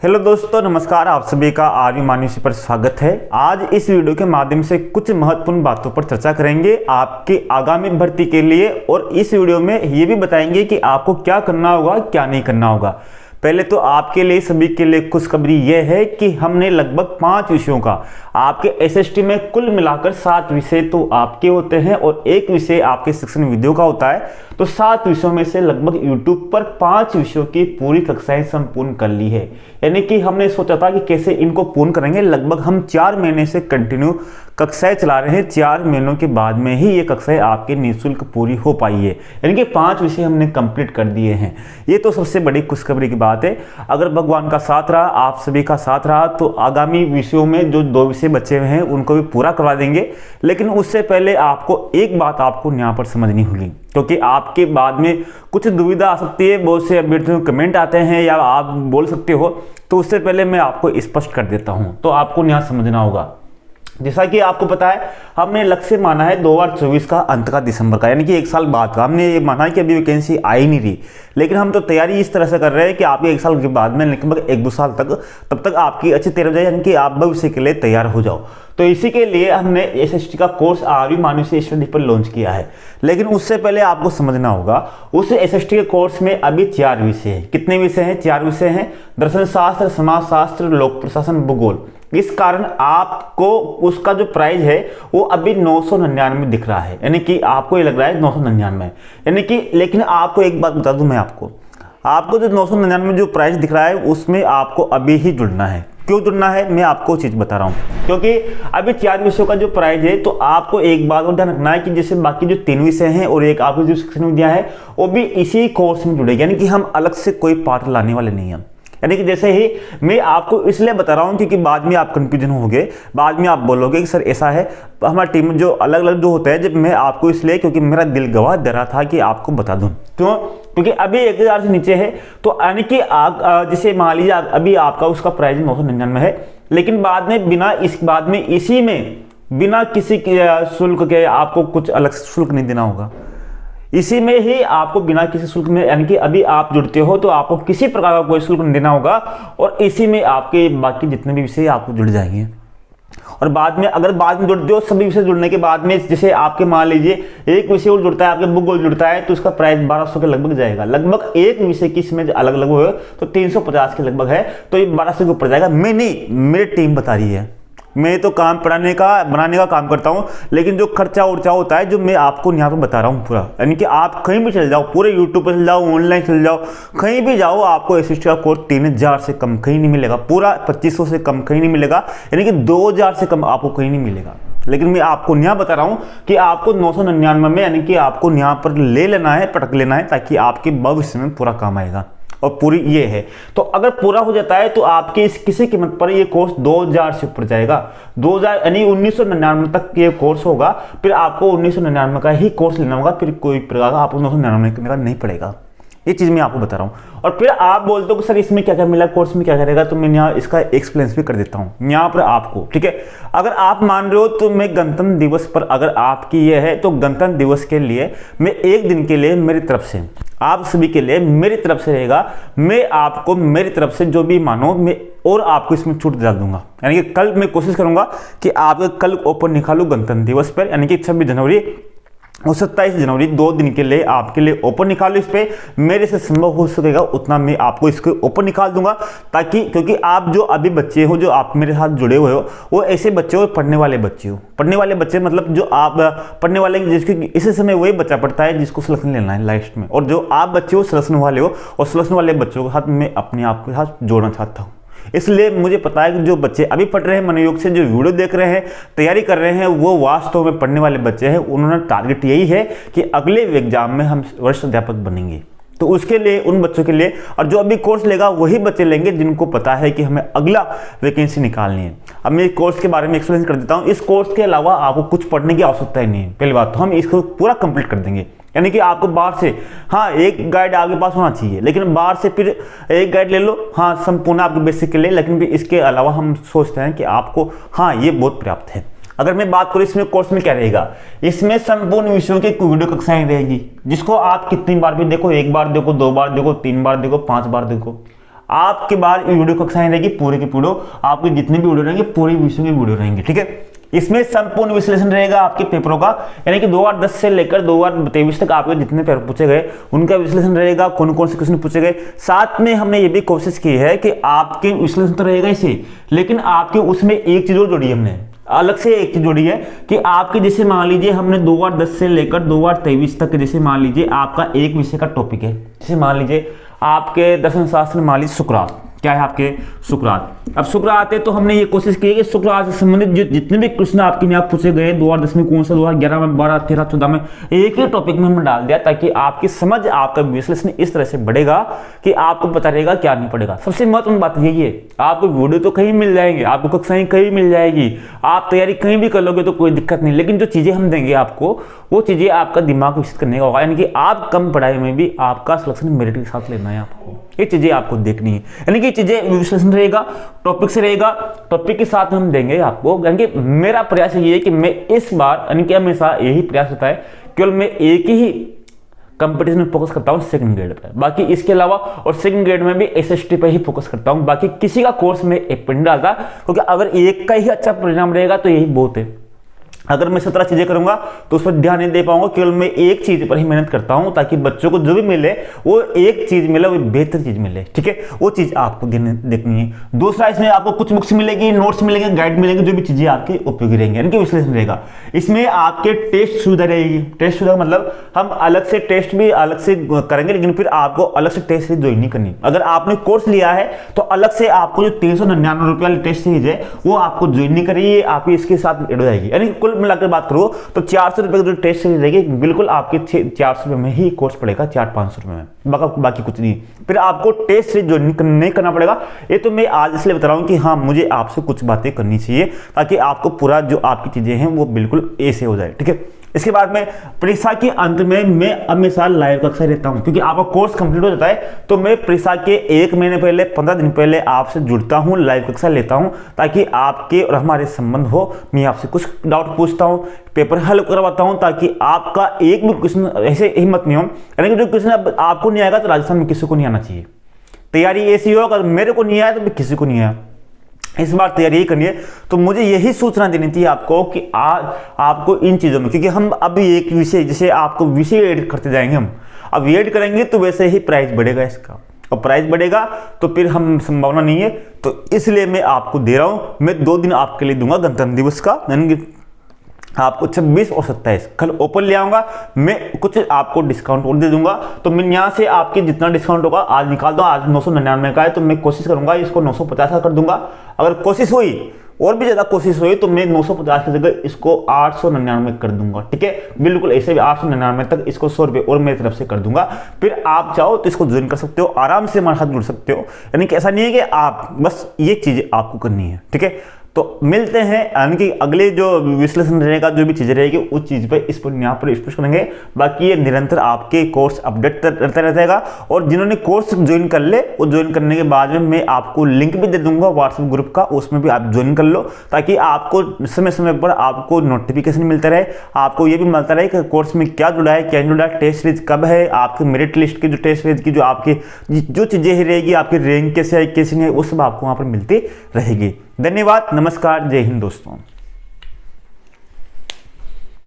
Hello दोस्तों, नमस्कार। आप सभी का आर्य मानुषी पर स्वागत है। आज इस वीडियो के माध्यम से कुछ महत्वपूर्ण बातों पर चर्चा करेंगे आपके आगामी भर्ती के लिए, और इस वीडियो में ये भी बताएंगे कि आपको क्या करना होगा, क्या नहीं करना होगा। पहले तो आपके लिए, सभी के लिए खुशखबरी यह है कि हमने लगभग 5 विषयों का, आपके एसएसटी में कुल मिलाकर 7 विषय तो आपके होते हैं और 1 विषय आपके शिक्षण विधियों का होता है। तो 7 विषयों में से लगभग यूट्यूब पर 5 विषयों की पूरी कक्षाएं संपूर्ण कर ली है। यानी कि हमने सोचा था कि कैसे इनको पूर्ण करेंगे। लगभग हम 4 महीने से कंटिन्यू कक्षाएं चला रहे हैं। 4 महीनों के बाद में ही ये कक्षाएं आपके निःशुल्क पूरी हो पाई है। यानी कि 5 विषय हमने कंप्लीट कर दिए हैं। ये तो सबसे बड़ी खुशखबरी की बात है। अगर भगवान का साथ रहा, आप सभी का साथ रहा, तो आगामी विषयों में जो 2 विषय बचे हुए हैं उनको भी पूरा करवा देंगे। लेकिन उससे पहले आपको एक बात आपको यहाँ पर समझनी होगी, क्योंकि आपके बाद में कुछ दुविधा आ सकती है। बहुत से अभ्यर्थियों कमेंट आते हैं या आप बोल सकते हो, तो उससे पहले मैं आपको स्पष्ट कर देता हूं। तो आपको यहाँ समझना होगा, जैसा कि आपको पता है, हमने लक्ष्य माना है 2024 का अंत का, दिसंबर का, यानी कि 1 साल बाद का। हमने ये माना है कि अभी वैकेंसी आई नहीं रही, लेकिन हम तो तैयारी इस तरह से कर रहे हैं कि आपके 1 साल के बाद में लगभग 1-2 साल तक, तब तक आपकी अच्छी तैयारी हो जाए, यानी कि आप भविष्य के लिए तैयार हो जाओ। तो इसी के लिए हमने एसएसटी का कोर्स आर्य मानुषी स्टडी पर लॉन्च किया है। लेकिन उससे पहले आपको समझना होगा, उस एसएसटी के कोर्स में अभी 4 विषय हैं। कितने विषय हैं? 4 विषय हैं। दर्शन शास्त्र, समाज शास्त्र, लोक प्रशासन, भूगोल। इस कारण आपको उसका जो प्राइस है वो अभी 999 दिख रहा है, यानी कि आपको ये लग रहा है 999, यानी कि, लेकिन आपको एक बात बता दूं मैं आपको जो 999 जो प्राइस दिख रहा है उसमें आपको अभी ही जुड़ना है। क्यों जुड़ना है, मैं आपको चीज बता रहा हूं। क्योंकि अभी 4 विषयों का जो प्राइस है, तो आपको एक बात को ध्यान रखना है कि जैसे बाकी जो 3 विषय हैं और एक आपकी जो शिक्षण विधियां है वो भी इसी कोर्स में जुड़ेगी, यानी कि हम अलग से कोई पाठ लाने वाले नहीं हैं। यानी कि जैसे ही मैं आपको इसलिए बता रहा हूं क्योंकि बाद में आप कंफ्यूजन होगे, बाद में आप बोलोगे कि सर ऐसा है। हमारी टीम जो अलग अलग जो होता है, जब मैं आपको इसलिए क्योंकि मेरा दिल गवाह दे रहा था कि आपको बता दूं। क्यों? क्योंकि अभी 1000 से नीचे है, तो यानी कि आप जैसे मान लीजिए अभी आपका उसका प्राइस 999 है, लेकिन बाद में इसी में बिना किसी शुल्क के आपको कुछ अलग शुल्क नहीं देना होगा। इसी में ही आपको बिना किसी शुल्क में, यानी कि अभी आप जुड़ते हो तो आपको किसी प्रकार का कोई शुल्क नहीं देना होगा, और इसी में आपके बाकी जितने भी विषय आपको जुड़ जाएंगे। और बाद में अगर बाद में जुड़ते हो, सभी विषय जुड़ने के बाद में, जैसे आपके मान लीजिए एक विषय और जुड़ता है, आपके भूगोल जुड़ता है, तो उसका प्राइस 1200 के लगभग जाएगा। लगभग एक विषय की इसमें अलग अलग हो तो 350 के लगभग है, तो ये 1200 के ऊपर जाएगा। मैं नहीं, मेरी टीम बता रही है। मैं तो काम बनाने का काम करता हूं, लेकिन जो खर्चा उर्चा होता है जो मैं आपको यहाँ पे बता रहा हूँ पूरा, यानी कि आप कहीं भी चल जाओ, पूरे यूट्यूब पर चल जाओ, ऑनलाइन चल जाओ, कहीं भी जाओ, आपको एसएसटी का कोर्स 3000 से कम कहीं नहीं मिलेगा। पूरा 2500 से कम कहीं नहीं मिलेगा, यानी कि 2000 से कम आपको कहीं नहीं मिलेगा। लेकिन मैं आपको यहाँ बता रहा हूँ कि आपको 999 में, यानी कि आपको यहाँ पर ले लेना है, पटक लेना है, ताकि आपके भविष्य में पूरा काम आएगा। और पूरी ये है, तो अगर पूरा हो जाता है तो आपके इस किसी कीमत पर ये कोर्स 2000 से ऊपर जाएगा। 2000 यानी 1999 तक ये कोर्स होगा। फिर आपको 1999 का ही कोर्स लेना होगा, फिर कोई प्रकार का आपको 999 करने का नहीं पड़ेगा। ये चीज मैं आपको बता रहा हूँ। और फिर आप बोलते हो कि सर इसमें क्या क्या मिला, कोर्स में क्या करेगा, तो मैं यहाँ इसका एक्सप्लेन भी कर देता हूँ यहाँ पर आपको, ठीक है। अगर आप मान रहे हो तो मैं गणतंत्र दिवस पर, अगर आपकी ये है तो गणतंत्र दिवस के लिए मैं 1 दिन के लिए मेरी तरफ से, आप सभी के लिए मेरी तरफ से रहेगा, मैं आपको मेरी तरफ से जो भी मानो मैं और आपको इसमें छूट डाल दूंगा। यानी कि कल मैं कोशिश करूंगा कि आप कल ओपन निकालू गणतंत्र दिवस पर, यानी कि 26 जनवरी और 27 जनवरी 2 दिन के लिए आपके लिए ओपन निकालो। इस पे मेरे से संभव हो सकेगा उतना मैं आपको इसको ओपन निकाल दूंगा, ताकि, क्योंकि आप जो अभी बच्चे हो, जो आप मेरे साथ जुड़े हुए हो, वो ऐसे बच्चे हो, पढ़ने वाले बच्चे हो। पढ़ने वाले बच्चे मतलब जो आप पढ़ने वाले, जिसके इसी समय वही बच्चा पढ़ता है जिसको सिलेक्शन लेना है लास्ट में, और जो आप बच्चे हो सिलेक्शन वाले हो, और सिलेक्शन वाले बच्चों के साथ मैं अपने आप के साथ जोड़ना चाहता हूँ। इसलिए मुझे पता है कि जो बच्चे अभी पढ़ रहे हैं मनोयोग से, जो वीडियो देख रहे हैं, तैयारी कर रहे हैं, वो वास्तव में पढ़ने वाले बच्चे हैं। उन्होंने टारगेट यही है कि अगले एग्जाम में हम वरिष्ठ अध्यापक बनेंगे। तो उसके लिए उन बच्चों के लिए, और जो अभी कोर्स लेगा वही बच्चे लेंगे जिनको पता है कि हमें अगला वैकेंसी निकालनी है। अब मैं कोर्स के बारे में एक्सप्लेन कर देता हूँ। इस कोर्स के अलावा आपको कुछ पढ़ने की आवश्यकता ही नहीं है। पहली बात तो हम इसको पूरा कंप्लीट कर देंगे, यानी कि आपको बाहर से, हाँ, एक गाइड आपके पास होना चाहिए, लेकिन बाहर से फिर एक गाइड ले लो, हाँ, संपूर्ण आपके बेसिक के लिए। लेकिन फिर इसके अलावा हम सोचते हैं कि आपको, हाँ, ये बहुत पर्याप्त है। अगर मैं बात करूं इसमें कोर्स में क्या रहेगा, इसमें संपूर्ण विषयों की वीडियो कक्षाएं रहेगी, जिसको आप कितनी बार भी देखो, 1 बार देखो, 2 बार देखो, 3 बार देखो, 5 बार देखो, आपके बाद वीडियो कक्षाएं रहेगी पूरे के पूरे, आपके जितने भी वीडियो रहेंगे पूरे विषयों के वीडियो रहेंगे, ठीक है। इसमें संपूर्ण विश्लेषण रहेगा आपके पेपरों का, यानी कि 2010 से लेकर 2023 तक आपके जितने पेपर पूछे गए उनका विश्लेषण रहेगा, कौन कौन से क्वेश्चन पूछे गए। साथ में हमने ये भी कोशिश की है कि आपके विश्लेषण तो रहेगा इसे, लेकिन आपके उसमें एक चीज और जोड़ी हमने, अलग से एक चीज जोड़ी है कि आपके जैसे मान लीजिए हमने 2010 से लेकर 2023 तक, जैसे मान लीजिए आपका एक विषय का टॉपिक है, जैसे मान लीजिए आपके दर्शन शास्त्र मान लीजिए सुकरात, क्या है आपके सुकरात। अब सुकरात है तो हमने ये कोशिश की है कि सुकरात से संबंधित जितने भी क्वेश्चन आपके यहाँ पूछे गए 2010 में कौन सा, 2011 में, 12, 13, 14 में, एक ही टॉपिक में हमने डाल दिया, ताकि आपकी समझ, आपका विश्लेषण इस तरह से बढ़ेगा कि आपको पता रहेगा क्या नहीं पड़ेगा। सबसे महत्वपूर्ण बात यही है, आपको वीडियो तो कहीं मिल जाएंगे, आपको कक्षाएं कहीं मिल जाएगी, आप तैयारी कहीं भी कर लोगे तो कोई दिक्कत नहीं, लेकिन जो चीजें हम देंगे आपको वो चीजें आपका दिमाग विकसित करने का होगा, यानी कि आप कम पढ़ाई में भी आपका सिलेक्शन मेरिट के साथ लेना है आपको, ये चीजें आपको देखनी है। यानी कि चीजें विश्लेषण रहेगा, टॉपिक से रहेगा, टॉपिक के साथ हम देंगे आपको। यानी कि मेरा प्रयास ये है कि मैं इस बार, यानी कि हमेशा यही प्रयास होता है, केवल मैं एक ही कंपटीशन में फोकस करता हूँ सेकंड ग्रेड पे, बाकी इसके अलावा, और सेकंड ग्रेड में भी एसएसटी पे ही फोकस करता हूँ, बाकी किसी का कोर्स में एक पे नहीं डालता, क्योंकि अगर एक का ही अच्छा परिणाम रहेगा तो यही बहुत है। अगर मैं 17 चीजें करूंगा तो उस पर ध्यान नहीं दे पाऊंगा, केवल मैं एक चीज पर ही मेहनत करता हूं, ताकि बच्चों को जो भी मिले वो एक चीज मिले, वो बेहतर चीज मिले, ठीक है, वो चीज आपको देखनी है। दूसरा, इसमें आपको कुछ बुक्स मिलेगी, नोट्स मिलेंगे, गाइड मिलेंगे, जो भी चीजें आपके उपयोगी रहेंगी, यानी कि विश्लेषण रहेगा। इसमें आपके टेस्ट सुविधा रहेगी, टेस्ट सुविधा मतलब हम अलग से टेस्ट भी अलग से करेंगे, लेकिन फिर आपको अलग से टेस्ट सीरीज ज्वाइन नहीं करनी। अगर आपने कोर्स लिया है तो अलग से आपको जो 399 रुपये वाली टेस्ट सीरीज है वो आपको ज्वाइन नहीं करिए, आपकी इसके साथ एड हो जाएगी। यानी कुल मिलाकर बात करो तो 400 रुपए की जो टेस्ट सीरीज रहेगी, बिल्कुल आपके 400 रुपए में ही कोर्स पड़ेगा, 400-500 रुपए में, बाकी कुछ नहीं। फिर आपको टेस्ट सीरीज जो नहीं करना पड़ेगा। ये तो मैं आज इसलिए बता रहा हूं कि हाँ, मुझे आपसे कुछ बातें करनी चाहिए, ताकि आपको पूरा जो आपकी चीजें हैं वो बिल्कुल ऐसे हो जाए, ठीक है। इसके बाद में परीक्षा के अंत में मैं हमेशा लाइव कक्षा रहता हूं, क्योंकि आपका कोर्स कंप्लीट हो जाता है तो मैं परीक्षा के 1 महीने पहले, 15 दिन पहले आपसे जुड़ता हूं, लाइव कक्षा लेता हूं, ताकि आपके और हमारे संबंध हो। मैं आपसे कुछ डाउट पूछता हूं, पेपर हल करवाता हूं, ताकि आपका एक भी क्वेश्चन ऐसे हिम्मत नहीं हो, यानी कि जो क्वेश्चन आपको नहीं आएगा तो राजस्थान में किसी को नहीं आना चाहिए। तैयारी ऐसी हो, अगर मेरे को नहीं आया तो किसी को नहीं आया, इस बार तैयारी करनी है। तो मुझे यही सूचना देनी थी आपको कि आज आपको इन चीज़ों में, क्योंकि हम अभी एक विषय, जैसे आपको विषय ऐड करते जाएंगे, हम अब ऐड करेंगे तो वैसे ही प्राइस बढ़ेगा इसका, और प्राइस बढ़ेगा तो फिर हम संभावना नहीं है, तो इसलिए मैं आपको दे रहा हूँ। मैं 2 दिन आपके लिए दूंगा गणतंत्र दिवस का, यानी कि आपको 26 और 27 कल ओपन ले आऊंगा, मैं कुछ आपको डिस्काउंट और दे दूंगा। तो मैं यहाँ से आपके जितना डिस्काउंट होगा आज निकाल दो, आज 999 का है तो मैं कोशिश करूंगा इसको 950 का कर दूंगा। अगर कोशिश हुई, और भी ज्यादा कोशिश हुई, तो मैं 950 की जगह इसको 899 कर दूंगा, ठीक है। बिल्कुल ऐसे भी 899 तक इसको 100 रुपये और मेरी तरफ से कर दूंगा। फिर आप चाहो तो इसको ज्वाइन कर सकते हो, आराम से हमारे साथ जुड़ सकते हो, यानी कि ऐसा नहीं है कि आप बस ये चीजें आपको करनी है, ठीक है। तो मिलते हैं, यानी कि अगले जो विश्लेषण रहेगा, जो भी चीजें रहेगी उस चीज पे इस पर यहाँ पर स्पष्ट करेंगे। बाकी ये निरंतर आपके कोर्स अपडेट करता रहेगा, और जिन्होंने कोर्स ज्वाइन कर ले, वो ज्वाइन करने के बाद में मैं आपको लिंक भी दे दूंगा व्हाट्सएप ग्रुप का, उसमें भी आप ज्वाइन कर लो, ताकि आपको समय समय पर आपको नोटिफिकेशन मिलता रहे, आपको ये भी मिलता रहे कि कोर्स में क्या जुड़ा है, क्या नहीं जुड़ा, टेस्ट सीरीज कब है, आपके मेरिट लिस्ट की जो टेस्ट सीरीज की जो आपकी जो चीजें रहेगी, आपकी रैंक कैसे है कैसे नहीं है, वो सब आपको वहां पर मिलती रहेगी। धन्यवाद, नमस्कार, जय हिंद दोस्तों।